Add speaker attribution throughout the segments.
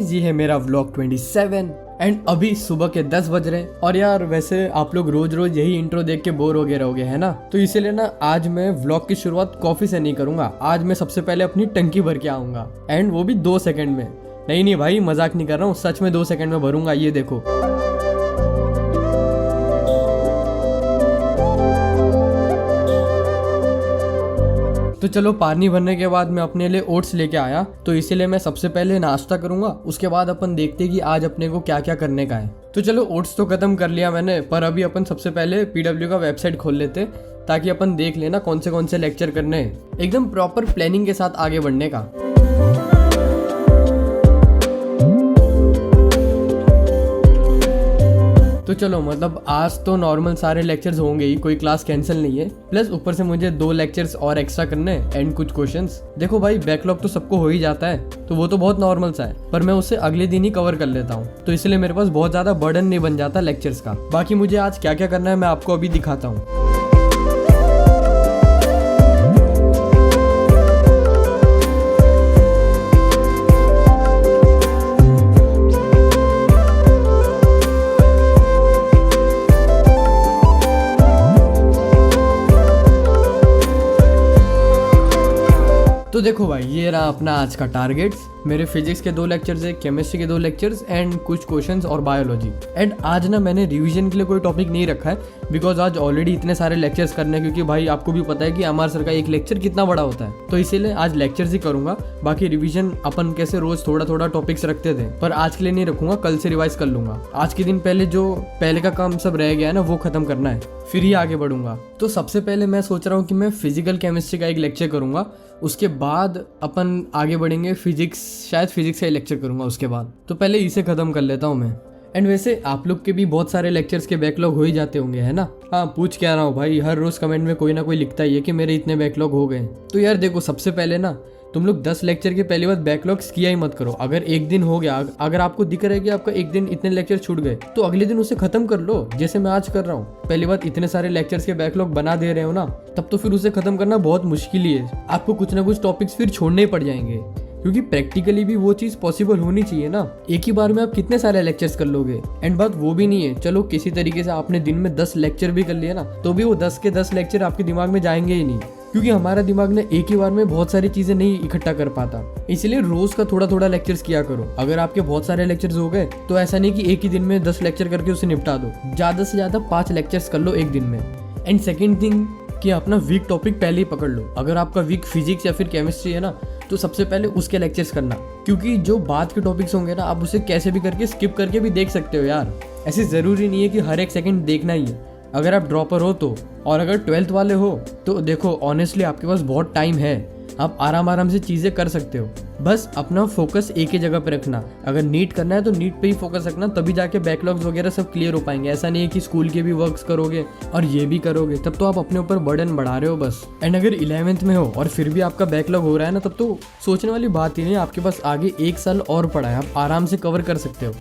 Speaker 1: Guys, ये है मेरा व्लॉग 27 एंड अभी सुबह के 10 बज रहे हैं। और यार वैसे आप लोग रोज रोज यही इंट्रो देख के बोर हो गए रहोगे, है ना? तो इसीलिए ना आज मैं व्लॉग की शुरुआत कॉफी से नहीं करूंगा। आज मैं सबसे पहले अपनी टंकी भर के आऊंगा, एंड वो भी 2 सेकंड में। नहीं भाई, मजाक नहीं कर रहा हूँ, सच में 2 सेकंड में भरूंगा। ये देखो, तो चलो पानी भरने के बाद मैं अपने लिए ओट्स लेके आया, तो इसीलिए मैं सबसे पहले नाश्ता करूंगा। उसके बाद अपन देखते हैं कि आज अपने को क्या क्या करने का है। तो चलो ओट्स तो खत्म कर लिया मैंने, पर अभी अपन सबसे पहले PW का वेबसाइट खोल लेते ताकि अपन देख लेना कौन से लेक्चर करने हैं, एकदम प्रॉपर प्लानिंग के साथ आगे बढ़ने का। तो चलो, मतलब आज तो नॉर्मल सारे लेक्चर्स होंगे ही, कोई क्लास कैंसिल नहीं है। प्लस ऊपर से मुझे 2 लेक्चर्स और एक्स्ट्रा करने एंड कुछ क्वेश्चंस। देखो भाई, बैकलॉग तो सबको हो ही जाता है, तो वो तो बहुत नॉर्मल सा है, पर मैं उससे अगले दिन ही कवर कर लेता हूँ, तो इसलिए मेरे पास बहुत ज्यादा बर्डन नहीं बन जाता लेक्चर्स का। बाकी मुझे आज क्या क्या करना है मैं आपको अभी दिखाता हूँ। तो देखो भाई, ये रहा अपना आज का टारगेट्स। मेरे फिजिक्स के 2 लेक्चर्स है, केमिस्ट्री के 2 लेक्चर्स एंड कुछ क्वेश्चंस और बायोलॉजी। एंड आज ना मैंने रिवीजन के लिए कोई टॉपिक नहीं रखा है, बिकॉज आज ऑलरेडी इतने सारे लेक्चर्स करने हैं, क्योंकि भाई आपको भी पता है कि अमर सर का एक लेक्चर कितना बड़ा होता है, तो इसीलिए आज लेक्चर्स ही करूंगा। बाकी रिवीजन अपन कैसे रोज थोड़ा टॉपिक्स रखते थे, पर आज के लिए नहीं रखूंगा, कल से रिवाइज कर लूंगा। आज के दिन पहले का काम सब रह गया है ना, वो खत्म करना है, फिर ही आगे बढ़ूंगा। तो सबसे पहले मैं सोच रहा हूँ कि मैं फिजिकल केमिस्ट्री का एक लेक्चर करूंगा, उसके बाद अपन आगे बढ़ेंगे फिजिक्स, शायद फिजिक्स का लेक्चर करूंगा उसके बाद। तो पहले इसे खत्म कर लेता हूँ मैं। एंड वैसे आप लोग के भी बहुत सारे लेक्चर्स के बैकलॉग हो ही जाते होंगे, है ना? हाँ, पूछ क्या रहा हूँ भाई, हर रोज कमेंट में कोई ना कोई लिखता ही है कि मेरे इतने बैकलॉग हो गए। तो यार देखो, सबसे पहले ना तुम लोग 10 लेक्चर के पहली बार बैकलॉग्स किया ही मत करो। अगर एक दिन हो गया, अगर आपको दिख रहा है कि आपका एक दिन इतने लेक्चर छूट गए, तो अगले दिन उसे खत्म कर लो, जैसे मैं आज कर रहा हूँ। पहली बात, इतने सारे लेक्चर्स के बैकलॉग बना दे रहे हो ना, तब तो फिर उसे खत्म करना बहुत मुश्किल ही है। आपको कुछ ना कुछ टॉपिक्स फिर छोड़ने ही पड़ जाएंगे, क्योंकि प्रैक्टिकली भी वो चीज पॉसिबल होनी चाहिए ना। एक ही बार में आप कितने सारे लेक्चर्स कर लोगे? एंड बात वो भी नहीं है, चलो किसी तरीके से आपने दिन में 10 लेक्चर भी कर लिए ना, तो भी वो 10 के 10 लेक्चर आपके दिमाग में जाएंगे ही नहीं, क्योंकि हमारा दिमाग ने एक ही बार में बहुत सारी चीजें नहीं इकट्ठा कर पाता। इसलिए रोज का थोड़ा लेक्चर्स किया करो। अगर आपके बहुत सारे लेक्चर्स हो गए, तो ऐसा नहीं कि एक ही दिन में 10 लेक्चर करके उसे निपटा दो, ज्यादा से ज्यादा 5 लेक्चर्स कर लो एक दिन में। एंड सेकेंड थिंग कि अपना वीक टॉपिक पहले ही पकड़ लो। अगर आपका वीक फिजिक्स या फिर केमिस्ट्री है ना, तो सबसे पहले उसके लेक्चर्स करना, क्योंकि जो बाद के टॉपिक्स होंगे ना, आप उसे कैसे भी करके स्किप करके भी देख सकते हो यार। ऐसे जरूरी नहीं है कि हर एक सेकंड देखना ही है। अगर आप ड्रॉपर हो तो, और अगर 12th वाले हो तो देखो, ऑनेस्टली आपके पास बहुत टाइम है, आप आराम से चीजें कर सकते हो। बस अपना फोकस एक ही जगह पे रखना। अगर नीट करना है तो नीट पे ही फोकस रखना, तभी जाके बैकलॉग्स वगैरह सब क्लियर हो पाएंगे। ऐसा नहीं है कि स्कूल के भी वर्क्स करोगे और ये भी करोगे, तब तो आप अपने ऊपर बर्डन बढ़ा रहे हो बस। एंड अगर 11th में हो और फिर भी आपका बैकलॉग हो रहा है ना, तब तो सोचने वाली बात ही नहीं, आपके पास आगे 1 साल और पड़ा है, आप आराम से कवर कर सकते हो।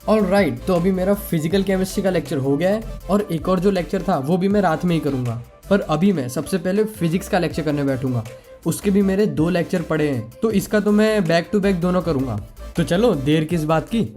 Speaker 1: ऑलराइट, तो अभी मेरा फिजिकल केमिस्ट्री का लेक्चर हो गया है, और एक और जो लेक्चर था वो भी मैं रात में ही करूंगा। पर अभी मैं सबसे पहले फिजिक्स का लेक्चर करने बैठूंगा। उसके भी मेरे 2 लेक्चर पड़े हैं, तो इसका तो मैं बैक टू बैक दोनों करूंगा। तो चलो, देर किस बात की।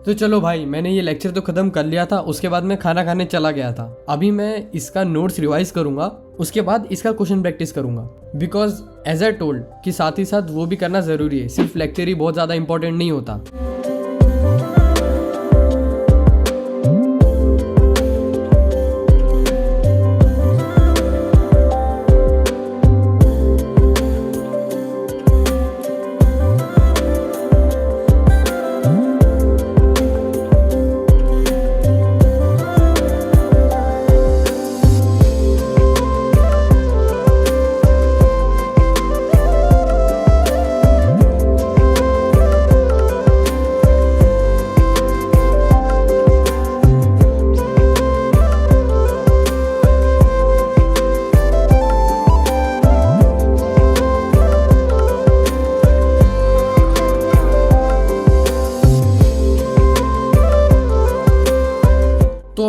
Speaker 1: तो चलो भाई, मैंने ये लेक्चर तो खत्म कर लिया था, उसके बाद मैं खाना खाने चला गया था। अभी मैं इसका नोट्स रिवाइज करूंगा, उसके बाद इसका क्वेश्चन प्रैक्टिस करूंगा, बिकॉज एज आई टोल्ड कि साथ ही साथ वो भी करना जरूरी है, सिर्फ लेक्चर ही बहुत ज्यादा इंपॉर्टेंट नहीं होता।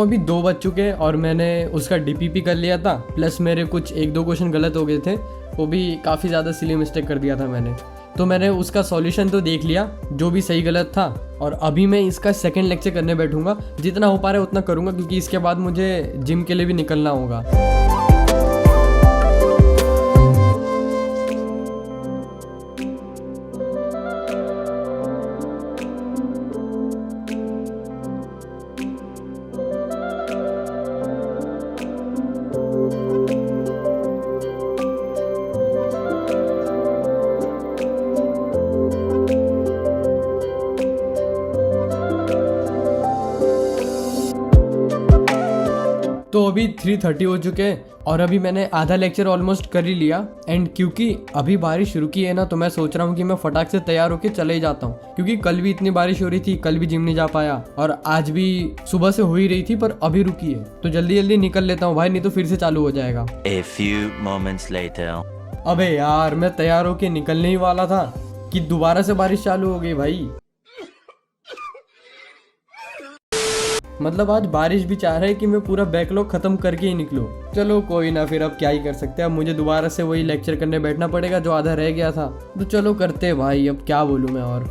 Speaker 1: अभी 2 बज चुके हैं और मैंने उसका डीपीपी कर लिया था, प्लस मेरे कुछ 1-2 क्वेश्चन गलत हो गए थे, वो भी काफ़ी ज़्यादा सिली मिस्टेक कर दिया था मैंने। तो मैंने उसका सॉल्यूशन तो देख लिया जो भी सही गलत था, और अभी मैं इसका सेकंड लेक्चर करने बैठूंगा। जितना हो पा रहा है उतना करूंगा, क्योंकि इसके बाद मुझे जिम के लिए भी निकलना होगा। तो अभी 3:30 हो चुके हैं और अभी मैंने आधा लेक्चर ऑलमोस्ट कर ही लिया। एंड क्योंकि अभी बारिश रुकी है ना, तो मैं सोच रहा हूँ कि मैं फटाक से तैयार होके चले ही जाता हूँ, क्योंकि कल भी इतनी बारिश हो रही थी, कल भी जिम नहीं जा पाया, और आज भी सुबह से हो ही रही थी पर अभी रुकी है। तो जल्दी जल्दी निकल लेता हूँ भाई, नहीं तो फिर से चालू हो जाएगा।
Speaker 2: A few moments later.
Speaker 1: अबे यार, मैं तैयार होके निकलने ही वाला था कि दोबारा से बारिश चालू हो गई भाई। मतलब आज बारिश भी चाह रहा है कि मैं पूरा बैकलॉग खत्म करके ही निकलूं। चलो कोई ना, फिर अब क्या ही कर सकते हैं। अब मुझे दोबारा से वही लेक्चर करने बैठना पड़ेगा जो आधा रह गया था। तो चलो करते भाई, अब क्या बोलूं मैं और।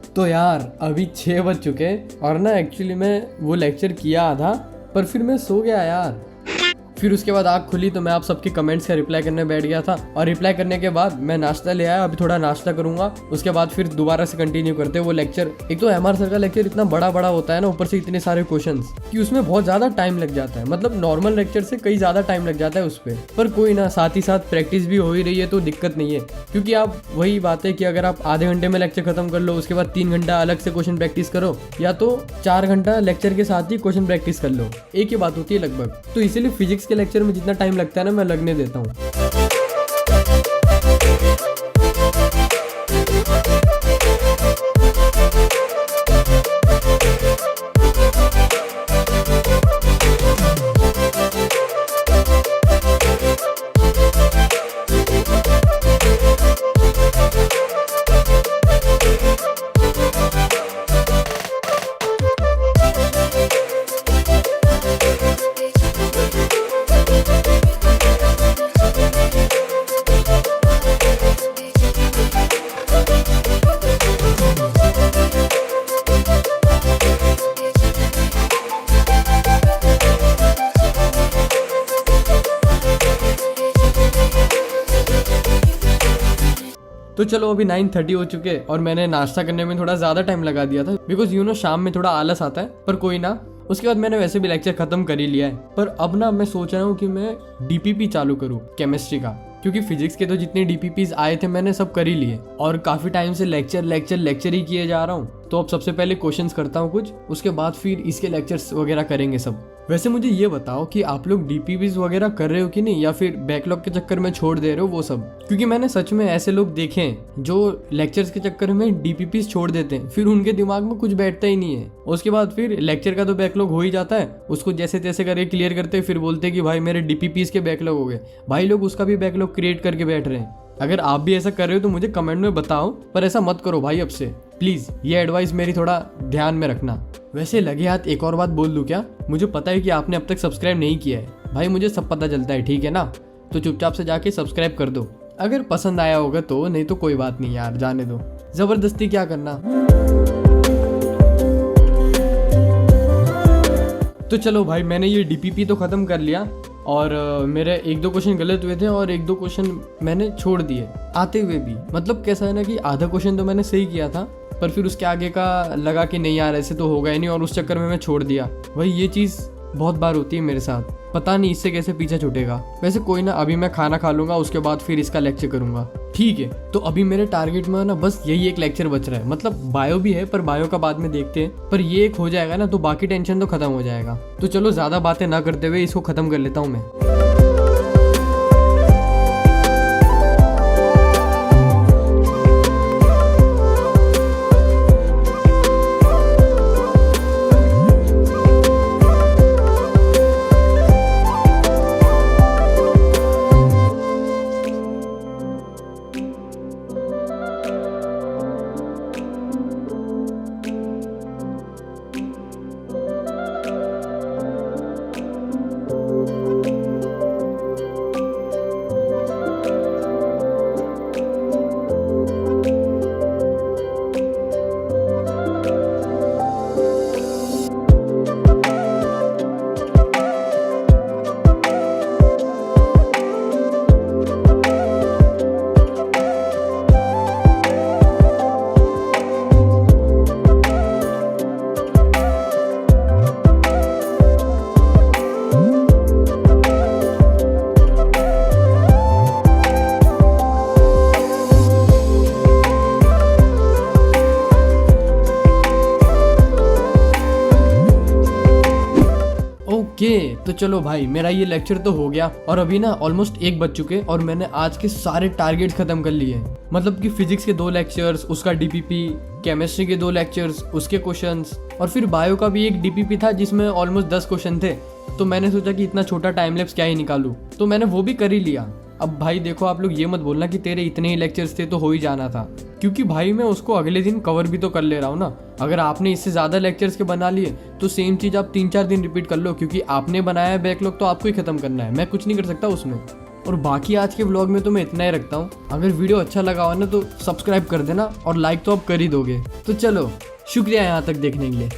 Speaker 1: तो यार अभी 6 बज चुके और ना एक्चुअली मैं वो लेक्चर किया आधा, पर फिर मैं सो गया यार। फिर उसके बाद आँख खुली तो मैं आप सबके कमेंट्स का रिप्लाई करने बैठ गया था, और रिप्लाई करने के बाद मैं नाश्ता ले आया। अभी थोड़ा नाश्ता करूंगा, उसके बाद फिर दोबारा से कंटिन्यू करते हैं वो लेक्चर। एक तो एमआर सर का लेक्चर इतना बड़ा बड़ा होता है ना, ऊपर से इतने सारे क्वेश्चंस, कि उसमें बहुत ज़्यादा टाइम लग जाता है। मतलब नॉर्मल लेक्चर से कई ज़्यादा टाइम लग जाता है उस पर कोई ना, साथ ही साथ प्रैक्टिस भी हो ही रही है तो दिक्कत नहीं है। क्योंकि आप वही बात है कि अगर आप आधे घंटे में लेक्चर खत्म कर लो, उसके बाद 3 घंटा अलग से क्वेश्चन प्रैक्टिस करो, या तो 4 घंटा लेक्चर के साथ ही क्वेश्चन प्रैक्टिस कर लो, एक ही बात होती है लगभग। तो इसीलिए फिजिक्स के लेक्चर में जितना टाइम लगता है ना, मैं लगने देता हूँ। तो चलो अभी 9:30 हो चुके और मैंने नाश्ता करने में थोड़ा ज़्यादा टाइम लगा दिया था, बिकॉज शाम में थोड़ा आलस आता है, पर कोई ना। उसके बाद मैंने वैसे भी लेक्चर खत्म कर ही लिया है, पर अब ना मैं सोच रहा हूँ कि मैं डीपीपी चालू करूँ केमिस्ट्री का, क्योंकि फिजिक्स के तो जितने डीपीपीज आए थे मैंने सब कर ही लिए, और काफ़ी टाइम से लेक्चर ही किए जा रहा हूँ। तो अब सबसे पहले क्वेश्चंस करता हूँ कुछ, उसके बाद फिर इसके लेक्चर्स वगैरह करेंगे सब। वैसे मुझे ये बताओ कि आप लोग डीपीपीज वगैरह कर रहे हो कि नहीं, या फिर बैकलॉग के चक्कर में छोड़ दे रहे हो वो सब। क्योंकि मैंने सच में ऐसे लोग देखे हैं जो लेक्चर्स के चक्कर में डीपीपीज छोड़ देते हैं, फिर उनके दिमाग में कुछ बैठता ही नहीं है। उसके बाद फिर लेक्चर का तो बैकलॉग हो ही जाता है, उसको जैसे तैसे करके क्लियर करते, फिर बोलते कि भाई मेरे डीपीपीज के बैकलॉग हो गए। भाई लोग उसका भी बैकलॉग क्रिएट करके बैठ रहे हैं। अगर आप भी ऐसा कर रहे हो तो मुझे कमेंट में बताओ, पर ऐसा मत करो भाई अब से प्लीज़। ये एडवाइस मेरी थोड़ा ध्यान में रखना। वैसे लगे हाथ एक और बात बोल दूं क्या? मुझे पता है कि आपने अब तक सब्सक्राइब नहीं किया है भाई, मुझे सब पता चलता है, ठीक है ना? तो चुपचाप से जाके सब्सक्राइब कर दो, अगर पसंद आया होगा तो, नहीं तो कोई बात नहीं यार, जाने दो, ज़बरदस्ती क्या करना। तो चलो भाई, मैंने ये डीपीपी तो ख़त्म कर लिया, और मेरे 1-2 क्वेश्चन गलत हुए थे और 1-2 क्वेश्चन मैंने छोड़ दिए आते हुए भी। मतलब कैसा है ना कि आधा क्वेश्चन तो मैंने सही किया था, पर फिर उसके आगे का लगा कि नहीं यार ऐसे तो होगा ही नहीं, और उस चक्कर में मैं छोड़ दिया। भाई ये चीज़ बहुत बार होती है मेरे साथ, पता नहीं इससे कैसे पीछा छूटेगा। वैसे कोई ना, अभी मैं खाना खा लूँगा, उसके बाद फिर इसका लेक्चर करूँगा, ठीक है? तो अभी मेरे टारगेट में ना बस यही एक लेक्चर बच रहा है। मतलब बायो भी है, पर बायो का बाद में देखते हैं, पर ये एक हो जाएगा ना तो बाकी टेंशन तो खत्म हो जाएगा। तो चलो ज़्यादा बातें ना करते हुए इसको ख़त्म कर लेता हूँ मैं। ओके, तो चलो भाई, मेरा ये लेक्चर तो हो गया और अभी ना ऑलमोस्ट 1 बज चुके और मैंने आज के सारे टारगेट्स खत्म कर लिए। मतलब कि फिजिक्स के 2 लेक्चर्स, उसका डीपीपी, केमिस्ट्री के 2 लेक्चर्स, उसके क्वेश्चंस, और फिर बायो का भी एक डीपीपी था जिसमें ऑलमोस्ट 10 क्वेश्चन थे। तो मैंने सोचा कि इतना छोटा टाइम लैप्स क्या ही निकालूं, तो मैंने वो भी कर ही लिया। अब भाई देखो, आप लोग ये मत बोलना कि तेरे इतने ही लेक्चर्स थे तो हो ही जाना था, क्योंकि भाई मैं उसको अगले दिन कवर भी तो कर ले रहा हूँ ना। अगर आपने इससे ज़्यादा लेक्चर्स के बना लिए तो सेम चीज़ आप 3-4 दिन रिपीट कर लो, क्योंकि आपने बनाया है बैकलॉग तो आपको ही खत्म करना है, मैं कुछ नहीं कर सकता उसमें। और बाकी आज के व्लॉग में तो मैं इतना ही रखता हूँ। अगर वीडियो अच्छा लगा हो ना तो सब्सक्राइब कर देना और लाइक तो आप कर ही दोगे। तो चलो, शुक्रिया यहाँ तक देखने के लिए।